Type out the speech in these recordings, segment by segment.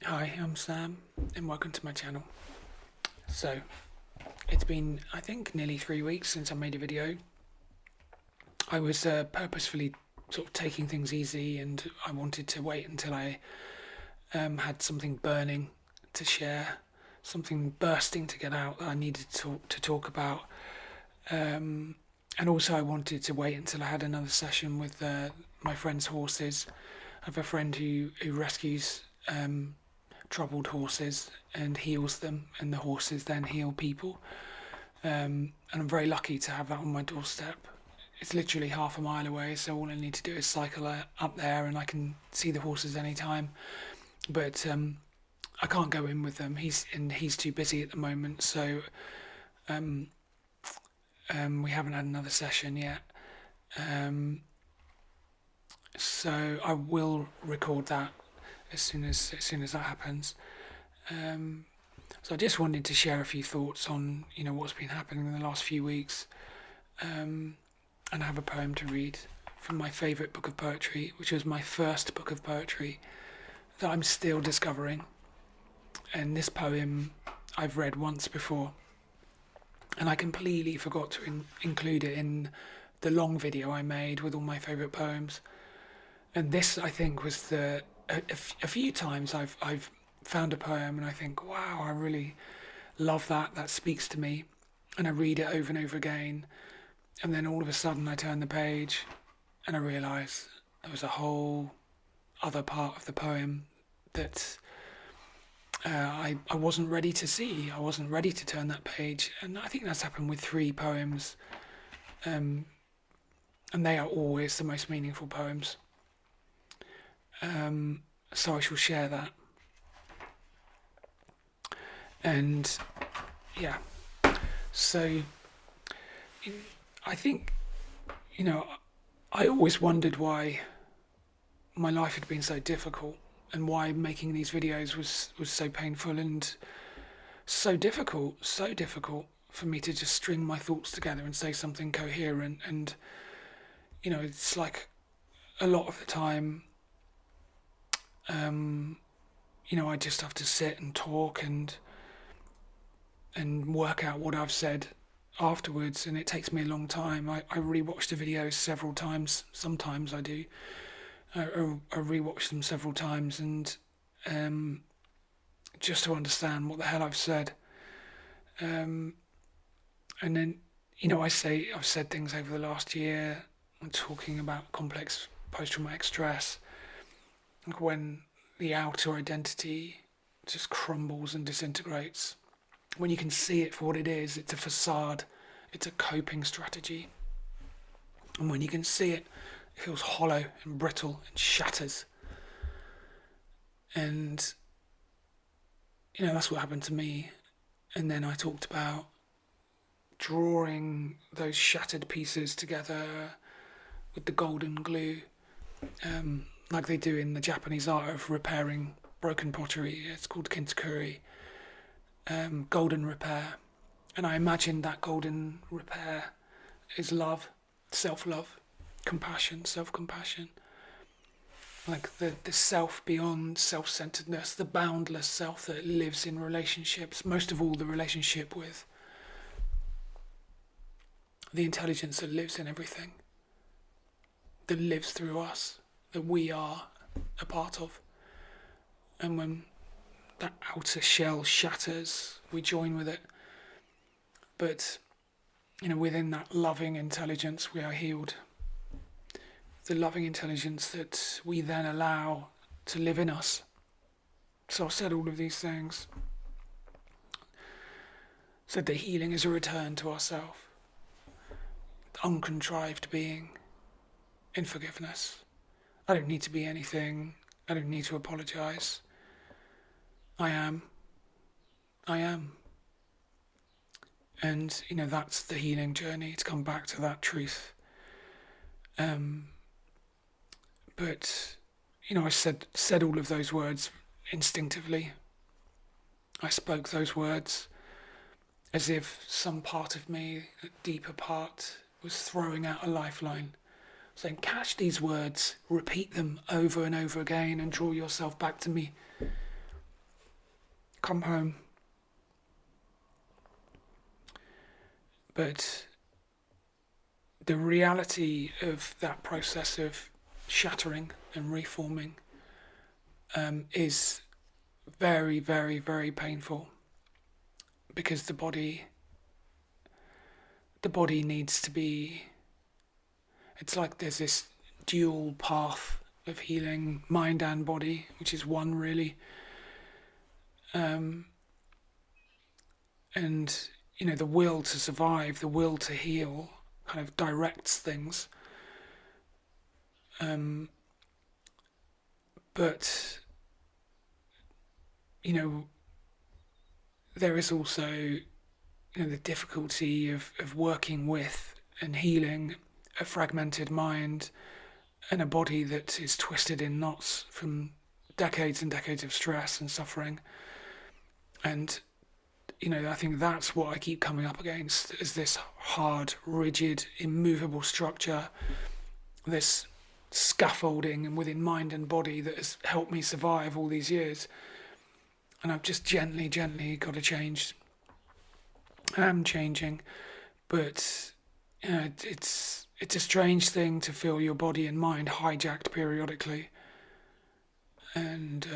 Hi, I'm Sam, and welcome to my channel. So, it's been, I think, nearly 3 weeks since I made a video. I was purposefully sort of taking things easy, and I wanted to wait until I had something burning to share, something bursting to get out that I needed to talk about. And also, I wanted to wait until I had another session with my friend's horses. I have a friend who rescues troubled horses and heals them, and the horses then heal people. And I'm very lucky to have that on my doorstep. It's literally half a mile away, so all I need to do is cycle up there, and I can see the horses anytime. But I can't go in with them. He's too busy at the moment, so um, we haven't had another session yet. So I will record that as soon as that happens. So I just wanted to share a few thoughts on what's been happening in the last few weeks, and I have a poem to read from my favourite book of poetry, which was my first book of poetry that I'm still discovering. And this poem I've read once before, and I completely forgot to include it in the long video I made with all my favourite poems. And this, I think, was a few times I've found a poem and I think, wow, I really love that. That speaks to me, and I read it over and over again. And then all of a sudden, I turn the page, and I realise there was a whole other part of the poem that I wasn't ready to see. I wasn't ready to turn that page, and I think that's happened with 3 poems, and they are always the most meaningful poems. So I shall share that. And yeah, so I think, I always wondered why my life had been so difficult, and why making these videos was so painful and so difficult for me to just string my thoughts together and say something coherent. And it's like a lot of the time, I just have to sit and talk and work out what I've said afterwards, and it takes me a long time. I rewatch the videos several times. Sometimes I do. I rewatch them several times, and just to understand what the hell I've said. And then, I've said things over the last year. I'm talking about complex post-traumatic stress, like when the outer identity just crumbles and disintegrates. When you can see it for what it is, it's a facade, it's a coping strategy. And when you can see it, it feels hollow and brittle and shatters. And, that's what happened to me. And then I talked about drawing those shattered pieces together with the golden glue, like they do in the Japanese art of repairing broken pottery. It's called kintakuri. Golden repair. And I imagined that golden repair is love, self-love, compassion, self-compassion. Like the self beyond self-centeredness, the boundless self that lives in relationships, most of all the relationship with the intelligence that lives in everything, that lives through us, that we are a part of. And when that outer shell shatters, we join with it. But, within that loving intelligence, we are healed. The loving intelligence that we then allow to live in us. So I've said all of these things. Said that healing is a return to ourself, uncontrived being in forgiveness. I don't need to be anything. I don't need to apologise. I am. And, that's the healing journey, to come back to that truth. But, I said all of those words instinctively. I spoke those words as if some part of me, a deeper part, was throwing out a lifeline, saying, catch these words, repeat them over and over again, and draw yourself back to me. come home. But the reality of that process of shattering and reforming is very, very, very painful, because the body needs to be, it's like there's this dual path of healing, mind and body, which is one really. And the will to survive, the will to heal, kind of directs things. But there is also the difficulty of working with and healing a fragmented mind and a body that is twisted in knots from decades and decades of stress and suffering. And I think that's what I keep coming up against, is this hard, rigid, immovable structure, this scaffolding within mind and body that has helped me survive all these years. And I've just gently got to change. I am changing, but it's a strange thing to feel your body and mind hijacked periodically, and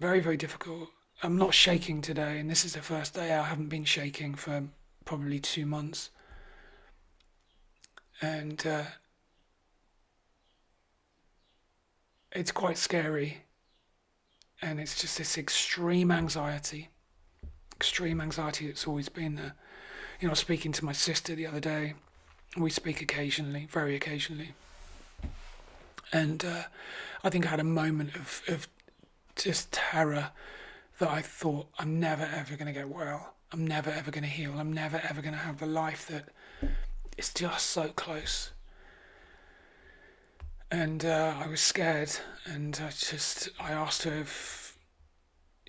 very, very difficult. I'm not shaking today, and this is the first day I haven't been shaking for probably 2 months. And it's quite scary. And it's just this extreme anxiety that's always been there. I was speaking to my sister the other day. We speak occasionally, very occasionally. And I think I had a moment of just terror, that I thought, I'm never ever going to get well. I'm never ever going to heal. I'm never ever going to have the life that is just so close. And I was scared, and I asked her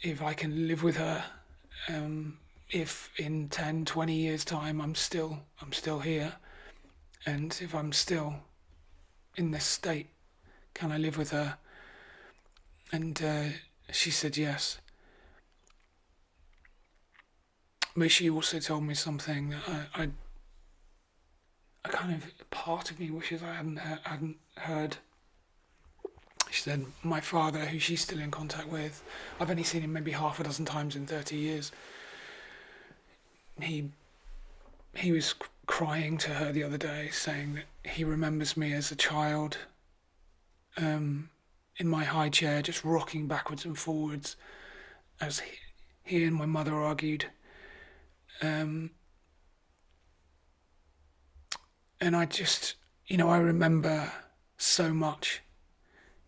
if I can live with her, if in 10, 20 years time I'm still here, and if I'm still in this state, can I live with her? And she said yes. But she also told me something that I kind of, part of me wishes I hadn't heard. She said, my father, who she's still in contact with, I've only seen him maybe half a dozen times in 30 years. He was crying to her the other day, saying that he remembers me as a child, in my high chair, just rocking backwards and forwards as he and my mother argued. And I just, I remember so much.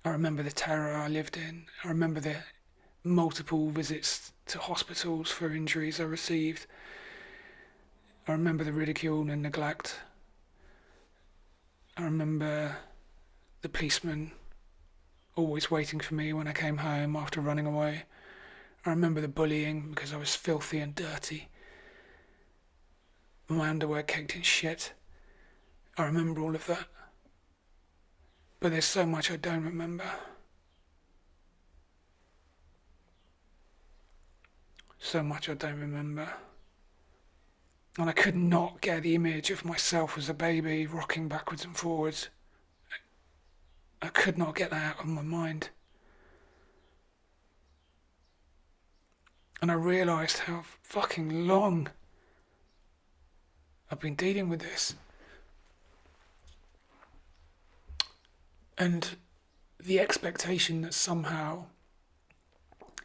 I remember the terror I lived in. I remember the multiple visits to hospitals for injuries I received. I remember the ridicule and neglect. I remember the policeman always waiting for me when I came home after running away. I remember the bullying because I was filthy and dirty. My underwear caked in shit. I remember all of that. But there's so much I don't remember. So much I don't remember. And I could not get the image of myself as a baby rocking backwards and forwards. I could not get that out of my mind. And I realised how fucking long I've been dealing with this. And the expectation that somehow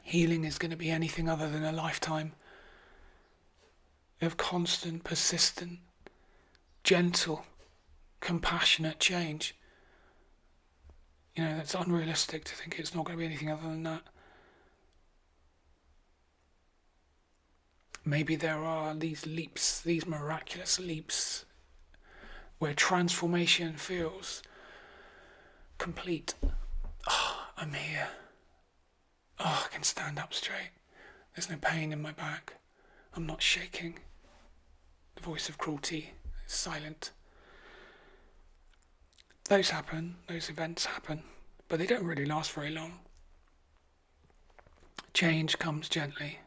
healing is going to be anything other than a lifetime of constant, persistent, gentle, compassionate change. That's unrealistic to think it's not going to be anything other than that. Maybe there are these leaps, these miraculous leaps, where transformation feels complete. Oh, I'm here. Oh, I can stand up straight. There's no pain in my back. I'm not shaking. The voice of cruelty is silent. Those happen, those events happen, but they don't really last very long. Change comes gently,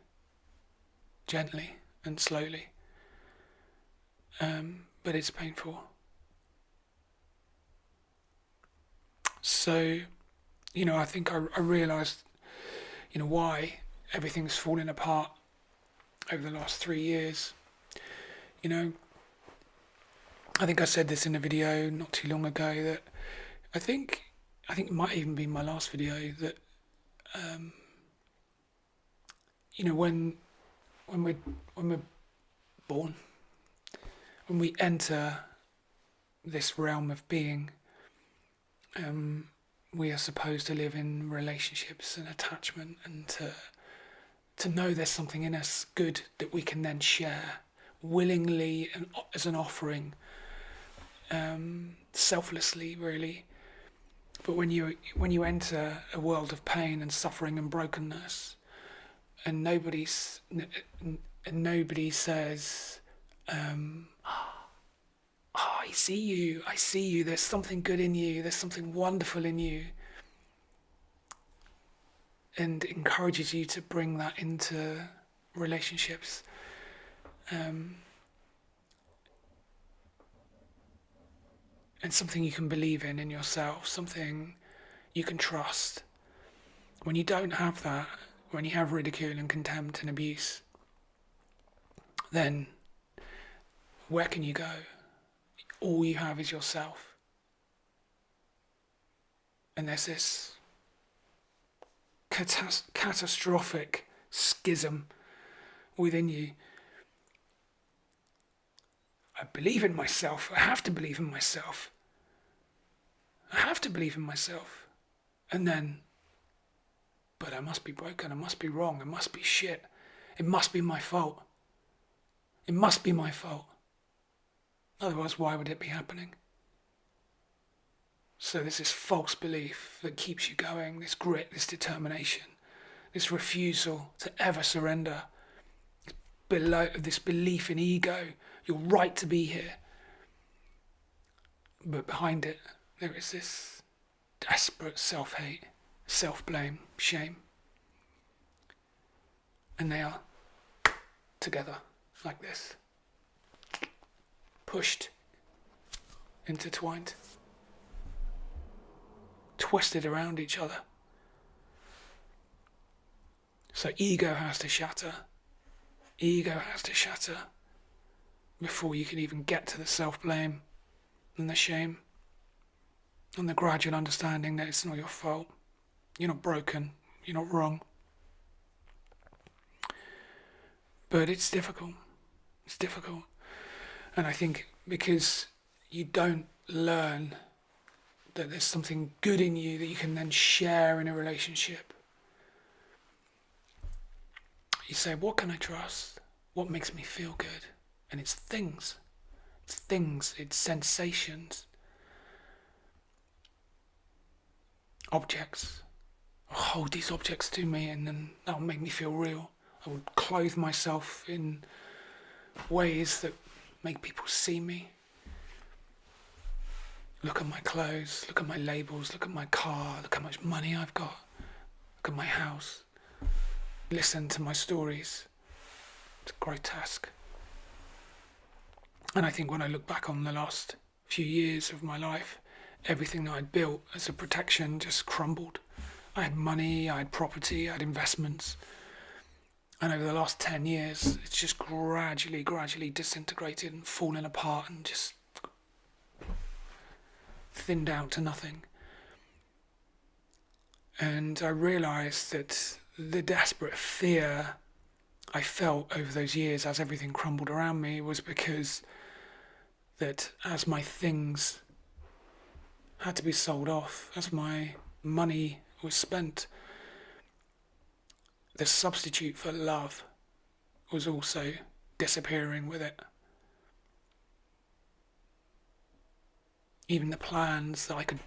gently and slowly, but it's painful. So, I think I realised, why everything's fallen apart over the last 3 years. You know, I think I said this in a video not too long ago that I think it might even be my last video that when we're born, when we enter this realm of being, we are supposed to live in relationships and attachment, and to know there's something in us good that we can then share willingly and as an offering, selflessly, really. But when you enter a world of pain and suffering and brokenness, and nobody says, I see you, there's something good in you, there's something wonderful in you, and encourages you to bring that into relationships. And something you can believe in yourself, something you can trust. When you don't have that, when you have ridicule and contempt and abuse, then where can you go? All you have is yourself. And there's this catastrophic schism within you. I believe in myself. I have to believe in myself. I have to believe in myself. And then, but I must be broken. I must be wrong. I must be shit. It must be my fault. It must be my fault. Otherwise, why would it be happening? So there's this false belief that keeps you going, this grit, this determination, this refusal to ever surrender, this belief in ego, you're right to be here. But behind it, there is this desperate self-hate, self-blame, shame. And they are together, like this. Pushed, intertwined, twisted around each other. So ego has to shatter. Ego has to shatter before you can even get to the self-blame and the shame and the gradual understanding that it's not your fault. You're not broken. You're not wrong. But it's difficult. It's difficult. And I think because you don't learn that there's something good in you that you can then share in a relationship, you say, what can I trust? What makes me feel good? And it's things. It's things. It's sensations. Objects. I'll hold these objects to me and then that'll make me feel real. I would clothe myself in ways that make people see me. Look at my clothes, look at my labels, look at my car, look how much money I've got, look at my house. Listen to my stories. It's grotesque. And I think when I look back on the last few years of my life, everything that I'd built as a protection just crumbled. I had money, I had property, I had investments. And over the last 10 years, it's just gradually disintegrated and fallen apart and just thinned out to nothing. And I realised that the desperate fear I felt over those years as everything crumbled around me was because that as my things had to be sold off, as my money was spent, the substitute for love was also disappearing with it. Even the plans that I could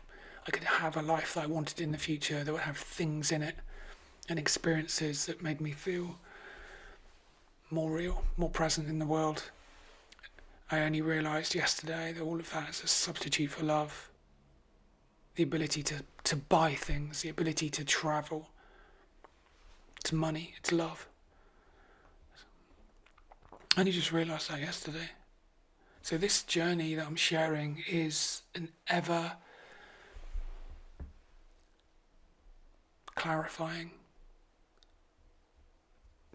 have a life that I wanted in the future that would have things in it and experiences that made me feel more real, more present in the world. I only realised yesterday that all of that is a substitute for love. The ability to buy things, the ability to travel, It's money. It's love. I only just realised that yesterday. So this journey that I'm sharing is an ever clarifying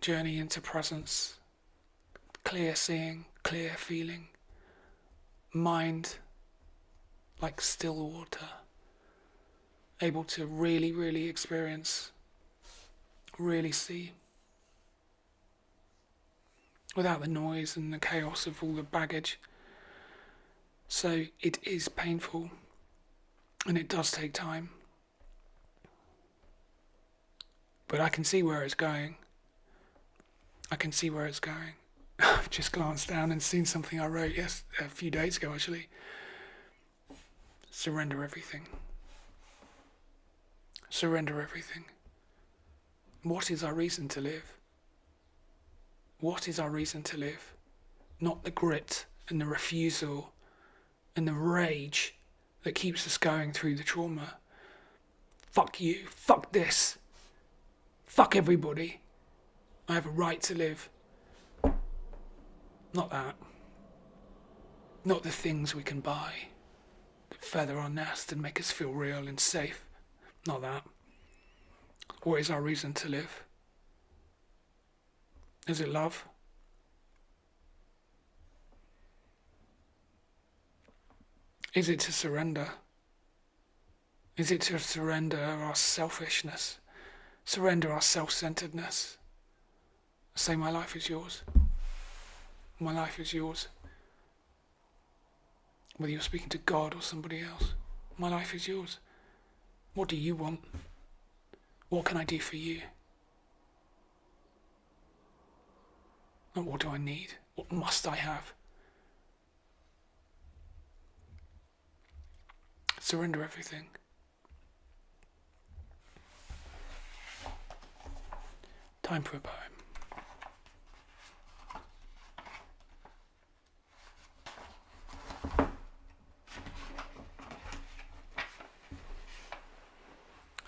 journey into presence, clear seeing, clear feeling, mind like still water, able to really, really experience, really see, without the noise and the chaos of all the baggage. So it is painful and it does take time. But I can see where it's going. I've just glanced down and seen something I wrote a few days ago actually. Surrender everything. Surrender everything. What is our reason to live? What is our reason to live? Not the grit and the refusal and the rage that keeps us going through the trauma. Fuck you. Fuck this. Fuck everybody. I have a right to live. Not that. Not the things we can buy that feather our nest and make us feel real and safe. Not that. What is our reason to live? Is it love? Is it to surrender? Is it to surrender our selfishness? Surrender our self-centeredness? Say, my life is yours. My life is yours. Whether you're speaking to God or somebody else, my life is yours. What do you want? What can I do for you? And what do I need? What must I have? Surrender everything. Time for a poem.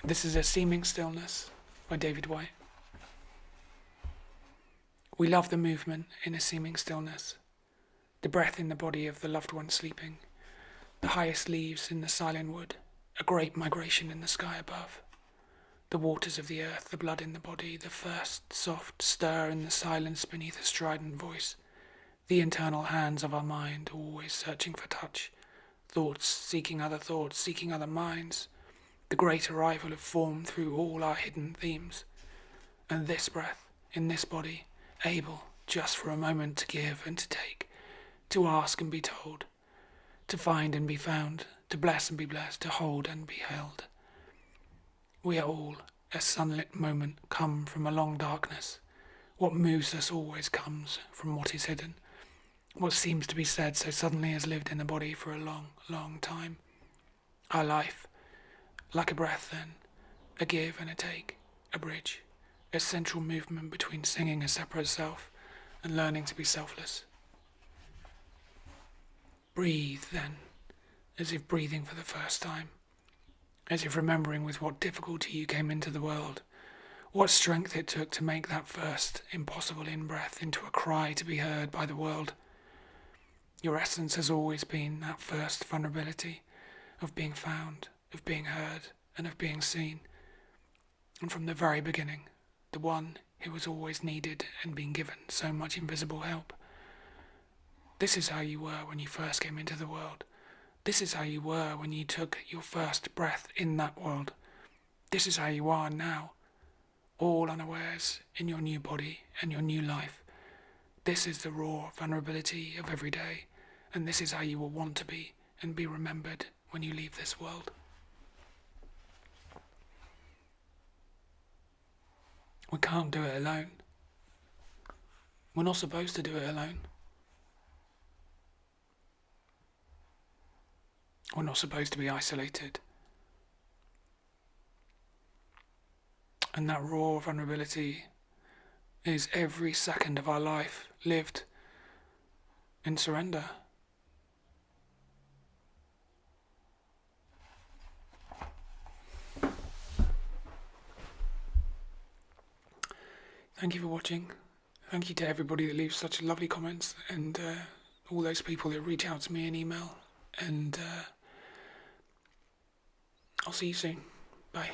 This is A Seeming Stillness by David White. We love the movement in a seeming stillness, the breath in the body of the loved one sleeping, the highest leaves in the silent wood, a great migration in the sky above, the waters of the earth, the blood in the body, the first soft stir in the silence beneath a strident voice, the internal hands of our mind always searching for touch, thoughts seeking other minds, the great arrival of form through all our hidden themes, and this breath in this body, able just for a moment to give and to take, to ask and be told, to find and be found, to bless and be blessed, to hold and be held. We are all a sunlit moment come from a long darkness. What moves us always comes from what is hidden. What seems to be said so suddenly has lived in the body for a long, long time. Our life, like a breath then, a give and a take, a bridge, a central movement between singing a separate self and learning to be selfless. Breathe then, as if breathing for the first time, as if remembering with what difficulty you came into the world, what strength it took to make that first impossible in-breath into a cry to be heard by the world. Your essence has always been that first vulnerability of being found, of being heard, and of being seen. And from the very beginning, the one who was always needed and being given so much invisible help. This is how you were when you first came into the world. This is how you were when you took your first breath in that world. This is how you are now, all unawares in your new body and your new life. This is the raw vulnerability of every day, and this is how you will want to be and be remembered when you leave this world. We can't do it alone. We're not supposed to do it alone. We're not supposed to be isolated. And that raw vulnerability is every second of our life lived in surrender. Thank you for watching. Thank you to everybody that leaves such lovely comments, and all those people that reach out to me in email. And I'll see you soon. Bye.